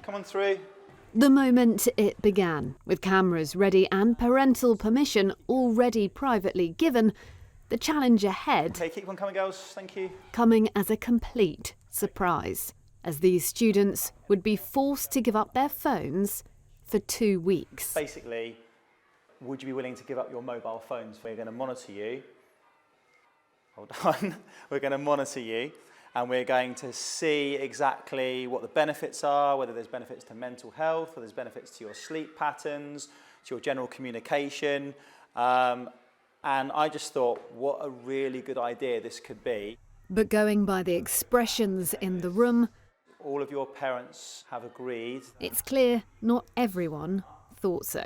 Come on through. The moment it began, with cameras ready and parental permission already privately given, the challenge ahead Okay, keep on coming, girls. Thank you. coming as a complete surprise, as these students would be forced to give up their phones for 2 weeks. Basically, would you be willing to give up your mobile phones? We're going to monitor you. Hold on. We're going to monitor you, and we're going to see exactly what the benefits are, whether there's benefits to mental health, whether there's benefits to your sleep patterns, to your general communication. And I just thought, what a really good idea this could be. But going by the expressions in the room, All of your parents have agreed. it's clear not everyone thought so.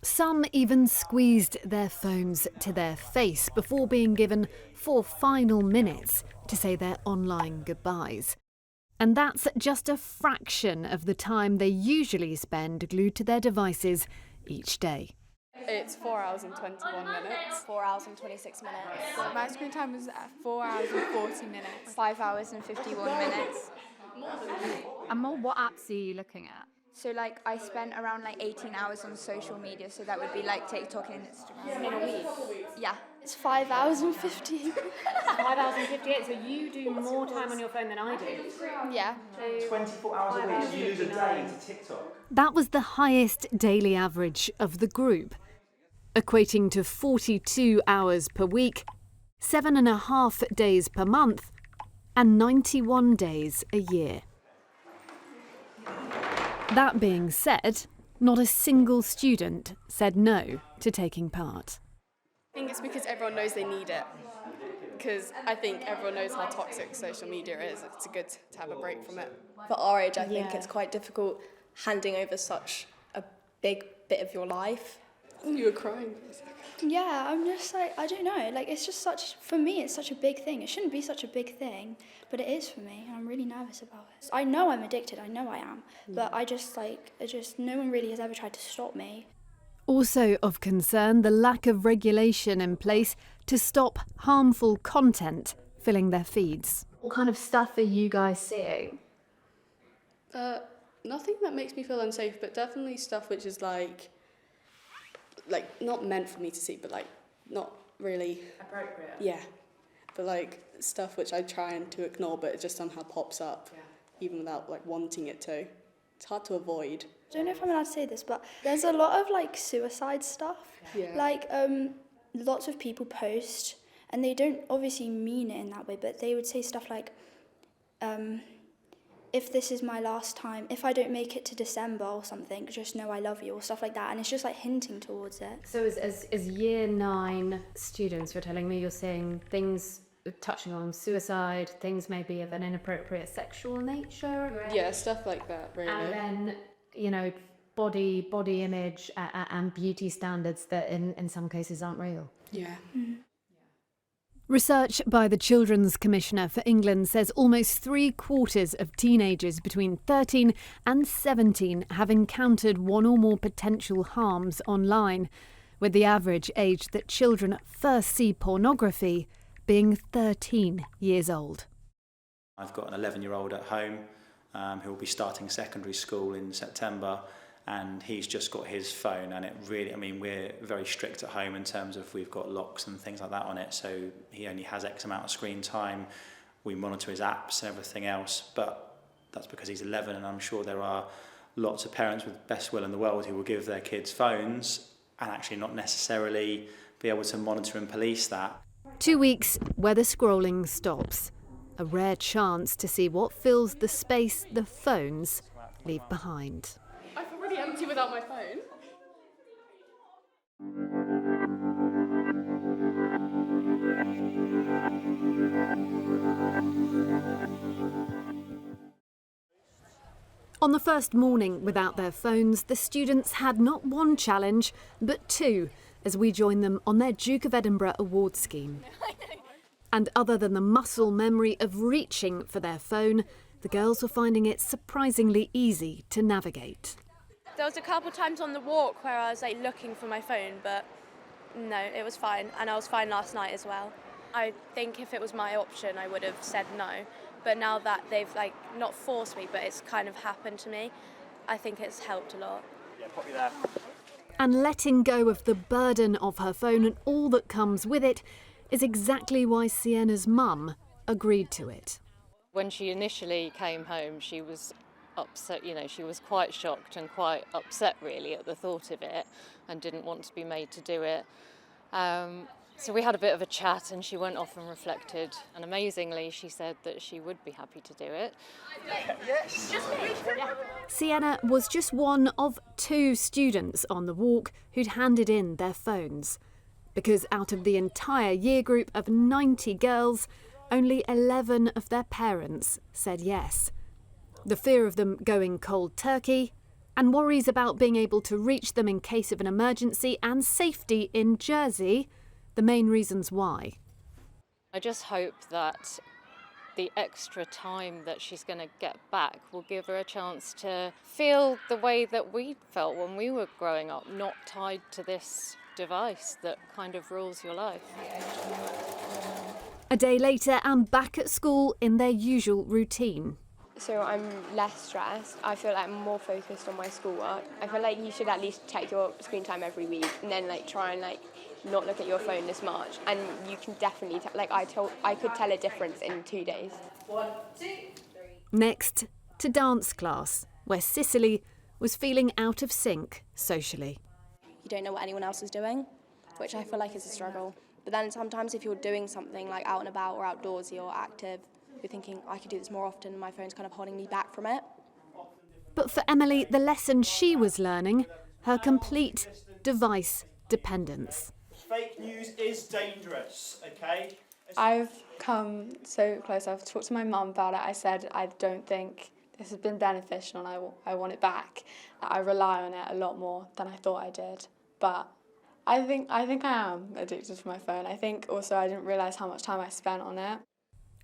Some even squeezed their phones to their face before being given 4 final minutes to say their online goodbyes. And that's just a fraction of the time they usually spend glued to their devices each day. It's 4 hours and 21 minutes. 4 hours and 26 minutes. My screen time was at 4 hours and 40 minutes. 5 hours and 51 minutes. And what apps are you looking at? So like I spent around like 18 hours on social media, so that would be like TikTok and Instagram. In a week? Yeah. It's 5 hours and 50. 5 hours and 58, so you do more time on your phone than I do. Yeah. 24 hours a week. You lose a day to TikTok. That was the highest daily average of the group, equating to 42 hours per week, 7.5 days per month, and 91 days a year. That being said, not a single student said no to taking part. I think it's because everyone knows they need it. Because I think everyone knows how toxic social media is. It's good to have a break from it. For our age, I think it's quite difficult handing over such a big bit of your life. You were crying for a second. Yeah, I'm just like, I don't know, like it's just such, for me it's such a big thing. It shouldn't be such a big thing, but it is for me and I'm really nervous about it. I know I'm addicted, I know I am, but no one really has ever tried to stop me. Also of concern, the lack of regulation in place to stop harmful content filling their feeds. What kind of stuff are you guys seeing? Nothing that makes me feel unsafe, but definitely stuff which is like not meant for me to see, but like not really Appropriate. Yeah, but like stuff which I try to ignore, but it just somehow pops up, even without like wanting it to. It's hard to avoid. I don't know if I'm allowed to say this, but there's a lot of like suicide stuff. Yeah. Like lots of people post, and they don't obviously mean it in that way, but they would say stuff like, if this is my last time, if I don't make it to December or something, just know I love you, or stuff like that. And it's just like hinting towards it. So as year 9 students, you're telling me you're seeing things touching on suicide, things maybe of an inappropriate sexual nature? Yeah, stuff like that, really. And then, body image and beauty standards that in some cases aren't real. Yeah. Research by the Children's Commissioner for England says almost 3/4 of teenagers between 13 and 17 have encountered one or more potential harms online, with the average age that children first see pornography being 13 years old. I've got an 11-year-old at home who will be starting secondary school in September, and he's just got his phone, and it really, we're very strict at home in terms of we've got locks and things like that on it, so he only has X amount of screen time. We monitor his apps and everything else, but that's because he's 11, and I'm sure there are lots of parents with best will in the world who will give their kids phones and actually not necessarily be able to monitor and police that. 2 weeks where the scrolling stops, a rare chance to see what fills the space the phones leave behind. I feel really empty without my phone. On the first morning without their phones, the students had not one challenge, but 2, as we join them on their Duke of Edinburgh award scheme. And other than the muscle memory of reaching for their phone, the girls were finding it surprisingly easy to navigate. There was a couple times on the walk where I was like looking for my phone, but no, it was fine, and I was fine last night as well. I think if it was my option, I would have said no, But now that they've like not forced me, but it's kind of happened to me, I think it's helped a lot. Yeah, pop you there. And letting go of the burden of her phone and all that comes with it is exactly why Sienna's mum agreed to it. When she initially came home, she was upset, she was quite shocked and quite upset really at the thought of it and didn't want to be made to do it. So we had a bit of a chat and she went off and reflected, and amazingly she said that she would be happy to do it. Yes. Sienna was just one of 2 students on the walk who'd handed in their phones, because out of the entire year group of 90 girls, only 11 of their parents said yes. The fear of them going cold turkey, and worries about being able to reach them in case of an emergency, and safety in Jersey, the main reasons why. I just hope that the extra time that she's going to get back will give her a chance to feel the way that we felt when we were growing up, not tied to this device that kind of rules your life. A day later, and back at school in their usual routine. So I'm less stressed. I feel like I'm more focused on my schoolwork. I feel like you should at least check your screen time every week and then try and not look at your phone as much. And you can definitely I could tell a difference in 2 days. 1, 2, 3. Next, to dance class, where Cicely was feeling out of sync socially. You don't know what anyone else is doing, which I feel like is a struggle. But then sometimes if you're doing something like out and about or outdoorsy or active, you're thinking, I could do this more often, and my phone's kind of holding me back from it. But for Emily, the lesson she was learning, her complete device dependence. Fake news is dangerous, okay? I've come so close. I've talked to my mum about it. I said I don't think this has been beneficial and I want it back. I rely on it a lot more than I thought I did. But I think I am addicted to my phone. I think also I didn't realise how much time I spent on it.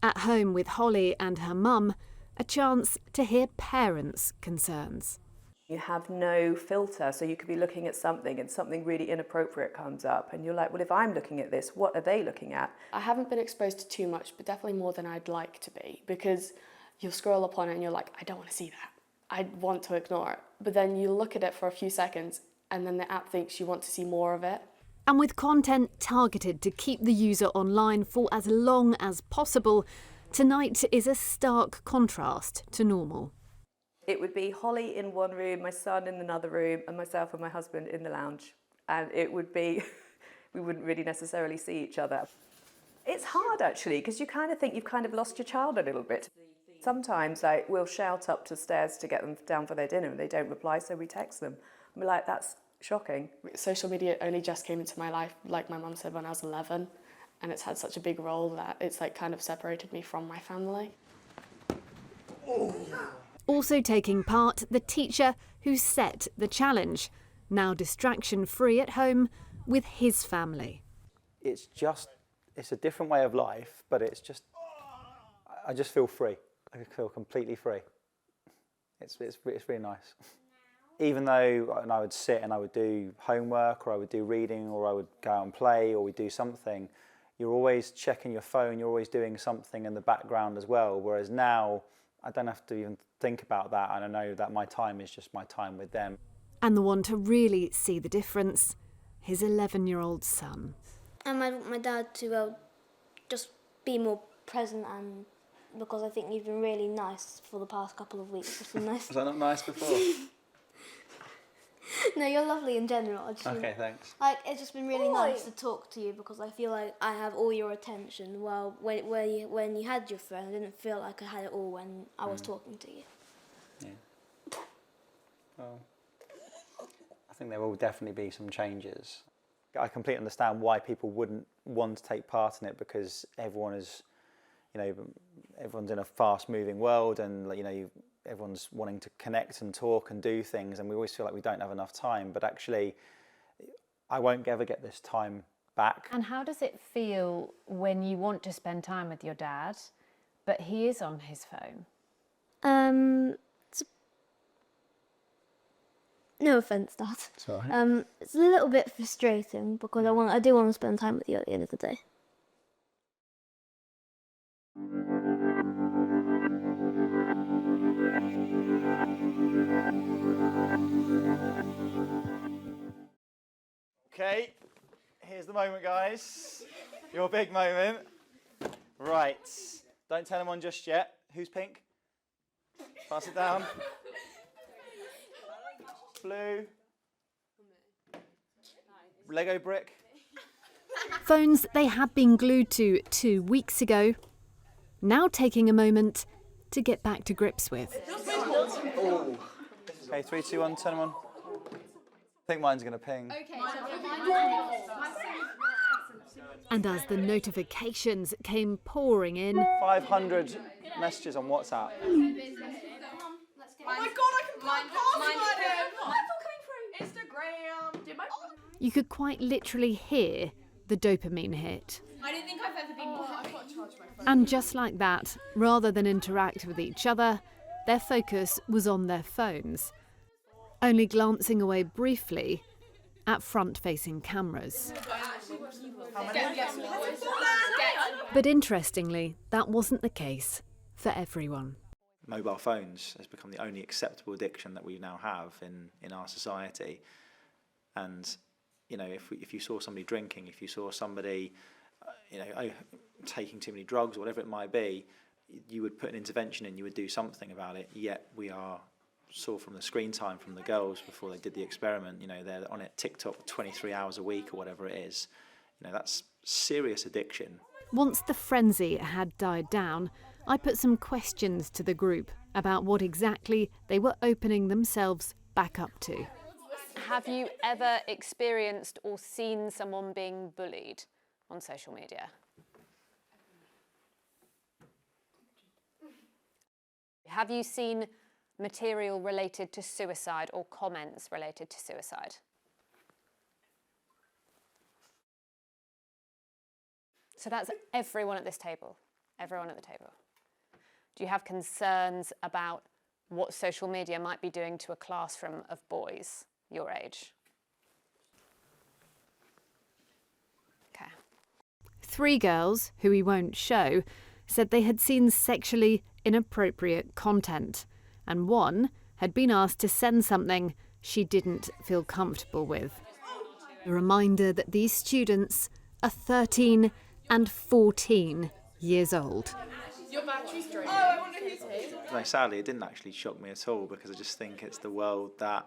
At home with Holly and her mum, a chance to hear parents' concerns. You have no filter, so you could be looking at something and something really inappropriate comes up and you're like, well, if I'm looking at this, what are they looking at? I haven't been exposed to too much, but definitely more than I'd like to be, because you'll scroll upon it and you're like, I don't want to see that. I want to ignore it. But then you look at it for a few seconds and then the app thinks you want to see more of it. And with content targeted to keep the user online for as long as possible, tonight is a stark contrast to normal. It would be Holly in one room, my son in another room, and myself and my husband in the lounge. And it would be, we wouldn't really necessarily see each other. It's hard actually, because you kind of think you've kind of lost your child a little bit. Sometimes we'll shout up to stairs to get them down for their dinner and they don't reply, so we text them. And we're like, that's shocking. Social media only just came into my life, like my mum said, when I was 11. And it's had such a big role that it's kind of separated me from my family. Also taking part, the teacher who set the challenge, now distraction-free at home with his family. It's a different way of life, but I just feel free. I feel completely free. It's really nice. Even though I would sit and I would do homework or I would do reading or I would go out and play or we'd do something, you're always checking your phone, you're always doing something in the background as well, whereas now I don't have to even think about that, and I know that my time is just my time with them. And the one to really see the difference, his 11-year-old son. And I want my dad to just be more present, and because I think you've been really nice for the past couple of weeks. It's been nice. Was I not nice before? No, you're lovely in general. Okay, thanks. It's just been really nice to talk to you, because I feel like I have all your attention. Well, when you had your phone, I didn't feel like I had it all when I was talking to you. Yeah. Well, I think there will definitely be some changes. I completely understand why people wouldn't want to take part in it, because everyone's in a fast-moving world, and everyone's wanting to connect and talk and do things, and we always feel like we don't have enough time, but actually I won't ever get this time back. And how does it feel when you want to spend time with your dad, but he is on his phone? No offence, Dad. It's all right. It's a little bit frustrating, because I do want to spend time with you at the end of the day. Okay, here's the moment, guys. Your big moment. Right, don't turn them on just yet. Who's pink? Pass it down. Blue. Lego brick. Phones they had been glued to 2 weeks ago, now taking a moment to get back to grips with. Oh. Okay, 3, 2, 1, turn them on. I think mine's going to ping. And as the notifications came pouring in, 500 messages on WhatsApp. Oh my god, I can put a password in! Instagram! Did my... you could quite literally hear the dopamine hit. I don't think I've ever been more happy. And just like that, rather than interact with each other, their focus was on their phones, only glancing away briefly at front-facing cameras. But interestingly, that wasn't the case for everyone. Mobile phones has become the only acceptable addiction that we now have in our society. And, you know, if you saw somebody drinking, if you saw somebody, taking too many drugs or whatever it might be, you would put an intervention in, you would do something about it. Yet we saw from the screen time from the girls before they did the experiment, you know, they're on it TikTok 23 hours a week or whatever it is. You know, that's serious addiction. Once the frenzy had died down, I put some questions to the group about what exactly they were opening themselves back up to. Have you ever experienced or seen someone being bullied on social media? Have you seen material related to suicide or comments related to suicide? So that's everyone at this table, everyone at the table. Do you have concerns about what social media might be doing to a classroom of boys your age? Okay. 3 girls, who we won't show, said they had seen sexually inappropriate content, and one had been asked to send something she didn't feel comfortable with. A reminder that these students are 13 and 14 years old. Your battery's draining. Oh, I wonder who's here. No, sadly, it didn't actually shock me at all because I just think it's the world that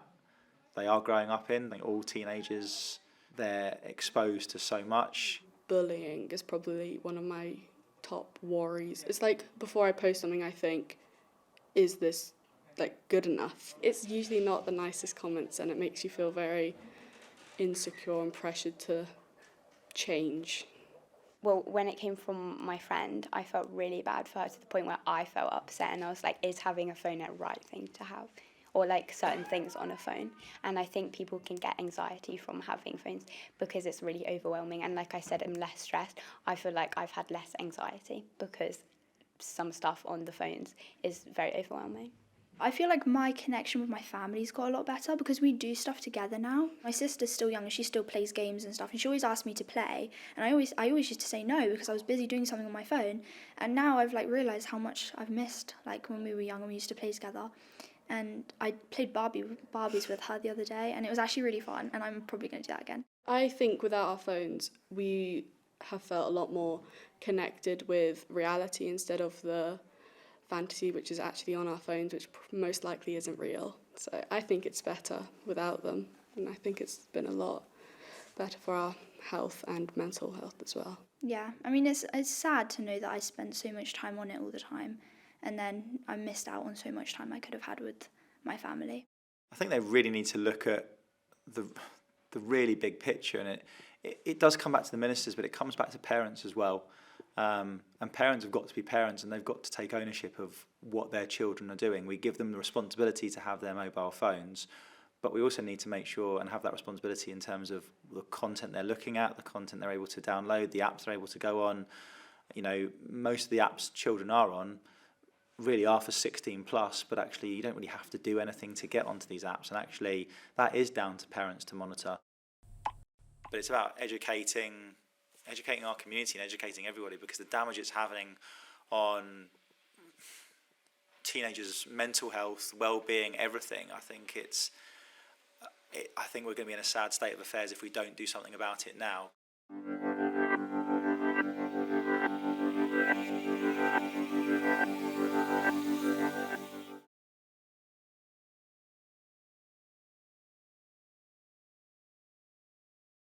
they are growing up in. Like all teenagers, they're exposed to so much. Bullying is probably one of my top worries. It's like before I post something, I think, is this like good enough? It's usually not the nicest comments, and it makes you feel very insecure and pressured to change. Well, when it came from my friend, I felt really bad for her to the point where I felt upset, and I was like, is having a phone a right thing to have? Or like certain things on a phone. And I think people can get anxiety from having phones because it's really overwhelming. And like I said, I'm less stressed. I feel like I've had less anxiety because some stuff on the phones is very overwhelming. I feel like my connection with my family's got a lot better because we do stuff together now. My sister's still young and she still plays games and stuff, and she always asks me to play, and I always used to say no because I was busy doing something on my phone. And now I've like realised how much I've missed like when we were young and we used to play together. And I played Barbies with her the other day, and it was actually really fun, and I'm probably going to do that again. I think without our phones, we have felt a lot more connected with reality instead of the fantasy which is actually on our phones, which most likely isn't real. So I think it's better without them, and I think it's been a lot better for our health and mental health as well. Yeah, I mean, it's sad to know that I spent so much time on it all the time, and then I missed out on so much time I could have had with my family. I think they really need to look at the really big picture, and it does come back to the ministers, but it comes back to parents as well. And parents have got to be parents, and they've got to take ownership of what their children are doing. We give them the responsibility to have their mobile phones, but we also need to make sure and have that responsibility in terms of the content they're looking at, the content they're able to download, the apps they're able to go on. You know, most of the apps children are on really are for 16 plus, but actually you don't really have to do anything to get onto these apps, and actually that is down to parents to monitor. But it's about educating our community and educating everybody, because the damage it's having on teenagers' mental health, well-being, everything, I think it's I think we're going to be in a sad state of affairs if we don't do something about it now.